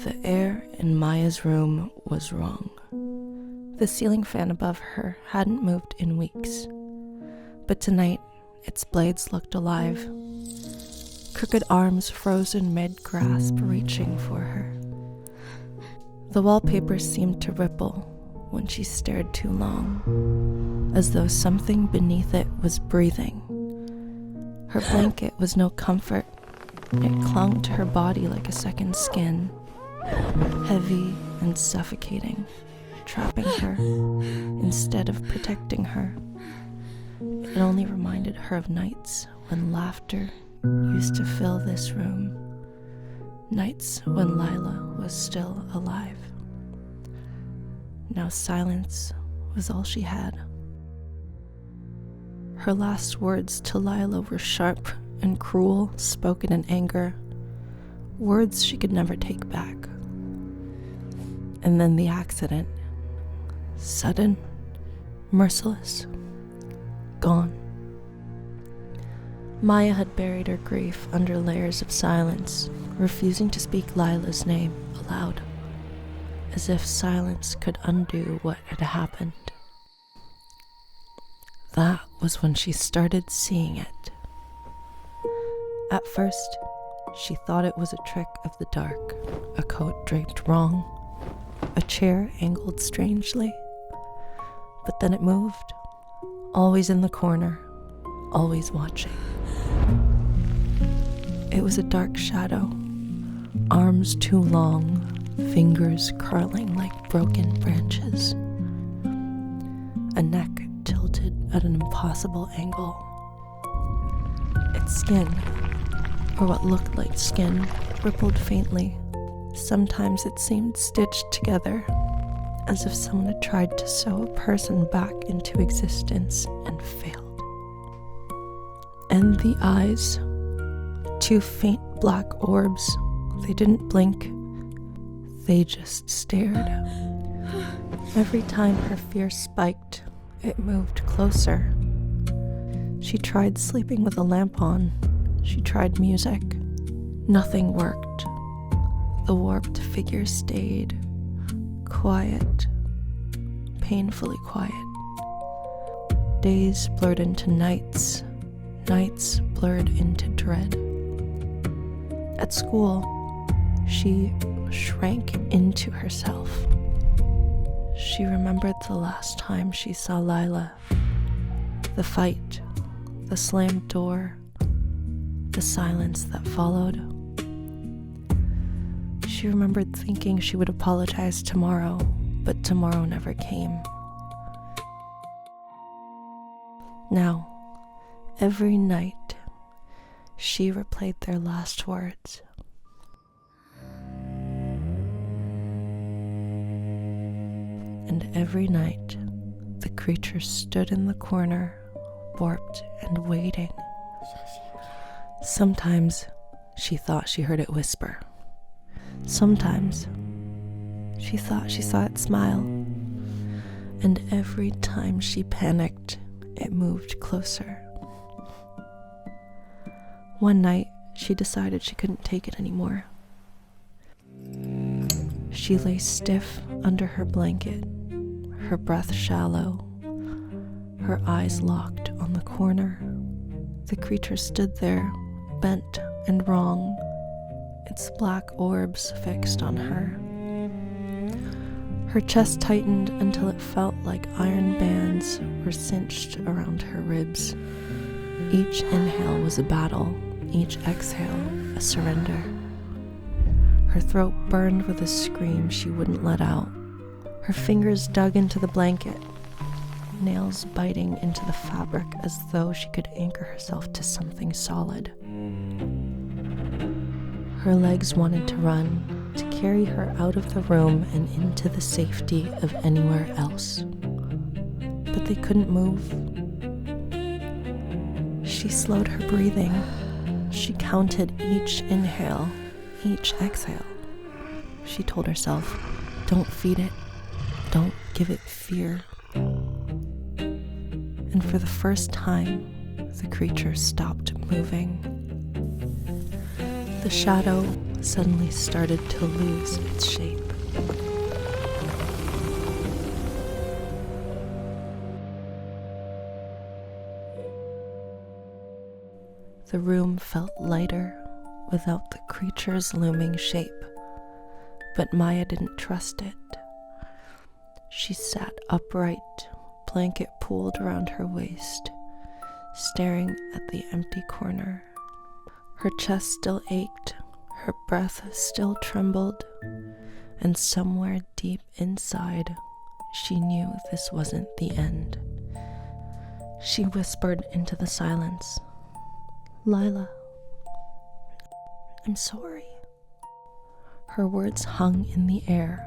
The air in Maya's room was wrong. The ceiling fan above her hadn't moved in weeks, but tonight its blades looked alive, crooked arms frozen mid-grasp reaching for her. The wallpaper seemed to ripple when she stared too long, as though something beneath it was breathing. Her blanket was no comfort. It clung to her body like a second skin, heavy and suffocating, trapping her instead of protecting her. It only reminded her of nights when laughter used to fill this room, nights when Lila was still alive. Now silence was all she had. Her last words to Lila were sharp and cruel, spoken in anger, words she could never take back. And then the accident, sudden, merciless, gone. Maya had buried her grief under layers of silence, refusing to speak Lila's name aloud, as if silence could undo what had happened. That was when she started seeing it. At first, she thought it was a trick of the dark, a coat draped wrong, a chair angled strangely. But then it moved, always in the corner, always watching. It was a dark shadow, arms too long, fingers curling like broken branches, a neck tilted at an impossible angle. Its skin, or what looked like skin, rippled faintly. Sometimes it seemed stitched together, as if someone had tried to sew a person back into existence and failed. And the eyes, two faint black orbs, they didn't blink, they just stared. Every time her fear spiked, it moved closer. She tried sleeping with a lamp on. She tried music. Nothing worked. The warped figure stayed, quiet, painfully quiet. Days blurred into nights, nights blurred into dread. At school, she shrank into herself. She remembered the last time she saw Lila, the fight, the slammed door, the silence that followed. She remembered thinking she would apologize tomorrow, but tomorrow never came. Now, every night, she replayed their last words. And every night, the creature stood in the corner, warped and waiting. Sometimes she thought she heard it whisper. Sometimes she thought she saw it smile. And every time she panicked, it moved closer. One night, she decided she couldn't take it anymore. She lay stiff under her blanket, her breath shallow, her eyes locked on the corner. The creature stood there, bent and wrong, its black orbs fixed on her. Her chest tightened until it felt like iron bands were cinched around her ribs. Each inhale was a battle, each exhale a surrender. Her throat burned with a scream she wouldn't let out. Her fingers dug into the blanket, nails biting into the fabric as though she could anchor herself to something solid. Her legs wanted to run, to carry her out of the room and into the safety of anywhere else. But they couldn't move. She slowed her breathing. She counted each inhale, each exhale. She told herself, don't feed it. Don't give it fear. And for the first time, the creature stopped moving. The shadow suddenly started to lose its shape. The room felt lighter without the creature's looming shape, but Maya didn't trust it. She sat upright, blanket pulled around her waist, staring at the empty corner. Her chest still ached, her breath still trembled, and somewhere deep inside, she knew this wasn't the end. She whispered into the silence, "Lila, I'm sorry." Her words hung in the air,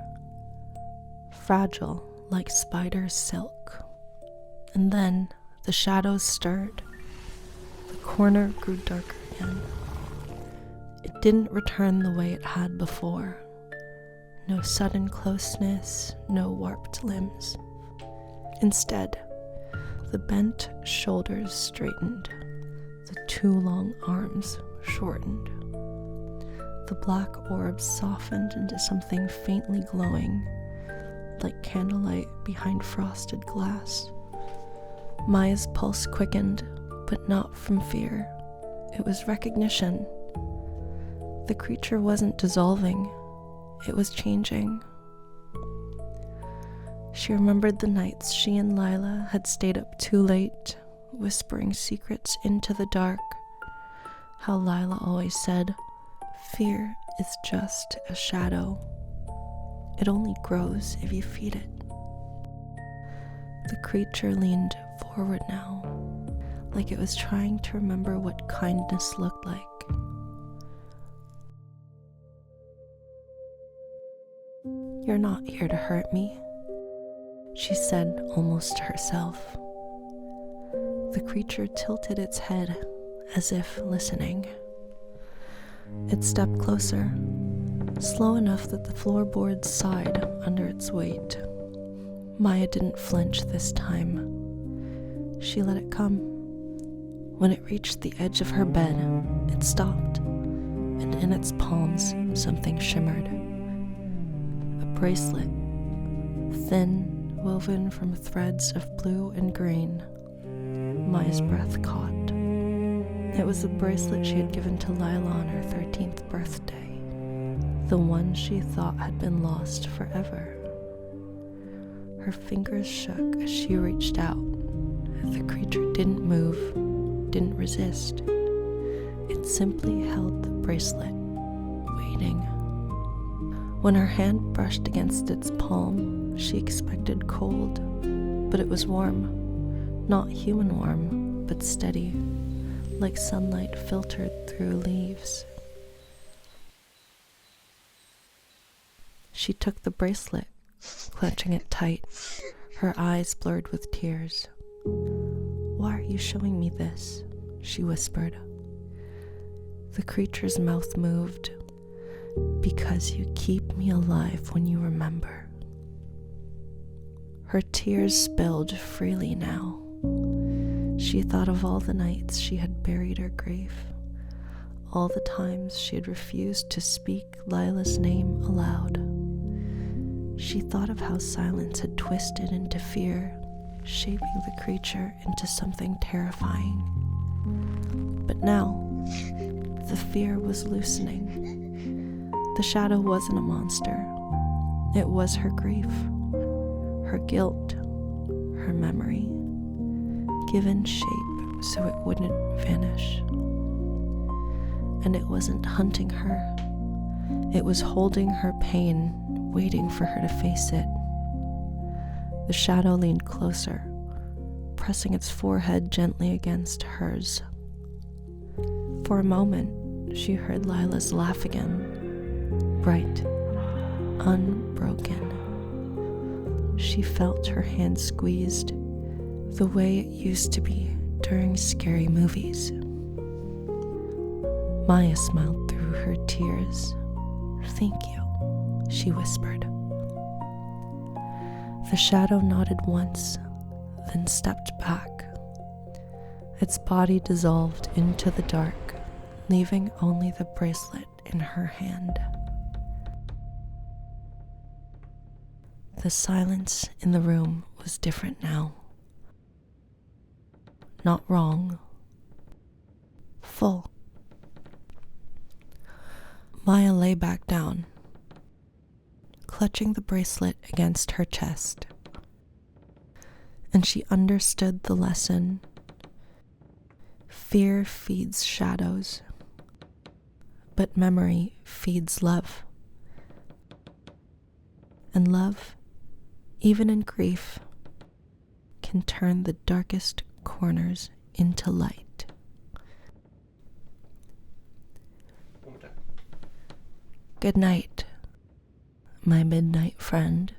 fragile like spider silk. And then the shadows stirred. The corner grew darker again. It didn't return the way it had before. No sudden closeness, no warped limbs. Instead, the bent shoulders straightened, the two long arms shortened. The black orbs softened into something faintly glowing, like candlelight behind frosted glass. Maya's pulse quickened, but not from fear. It was recognition. The creature wasn't dissolving, it was changing. She remembered the nights she and Lila had stayed up too late, whispering secrets into the dark. How Lila always said, "Fear is just a shadow. It only grows if you feed it." The creature leaned forward now, like it was trying to remember what kindness looked like. "You're not here to hurt me," she said almost to herself. The creature tilted its head as if listening. It stepped closer, slow enough that the floorboards sighed under its weight. Maya didn't flinch this time. She let it come. When it reached the edge of her bed, it stopped, and in its palms something shimmered. A bracelet, thin, woven from threads of blue and green. Maya's breath caught. It was the bracelet she had given to Lila on her 13th birthday, the one she thought had been lost forever. Her fingers shook as she reached out. The creature didn't move, didn't resist. It simply held the bracelet, waiting. When her hand brushed against its palm, she expected cold, but it was warm. Not human warm, but steady, like sunlight filtered through leaves. She took the bracelet, clutching it tight, her eyes blurred with tears. "Why are you showing me this?" she whispered. The creature's mouth moved. "Because you keep me alive when you remember." Her tears spilled freely now. She thought of all the nights she had buried her grief, all the times she had refused to speak Lila's name aloud. She thought of how silence had twisted into fear, shaping the creature into something terrifying. But now, the fear was loosening. The shadow wasn't a monster. It was her grief, her guilt, her memory, given shape so it wouldn't vanish. And it wasn't hunting her. It was holding her pain, waiting for her to face it. The shadow leaned closer, pressing its forehead gently against hers. For a moment, she heard Lila's laugh again, bright, unbroken. She felt her hand squeezed, the way it used to be during scary movies. Maya smiled through her tears. "Thank you," she whispered. The shadow nodded once, then stepped back. Its body dissolved into the dark, leaving only the bracelet in her hand. The silence in the room was different now. Not wrong. Full. Maya lay back down, clutching the bracelet against her chest. And she understood the lesson. Fear feeds shadows, but memory feeds love. And love, even in grief, can turn the darkest corners into light. Good night, my midnight friend.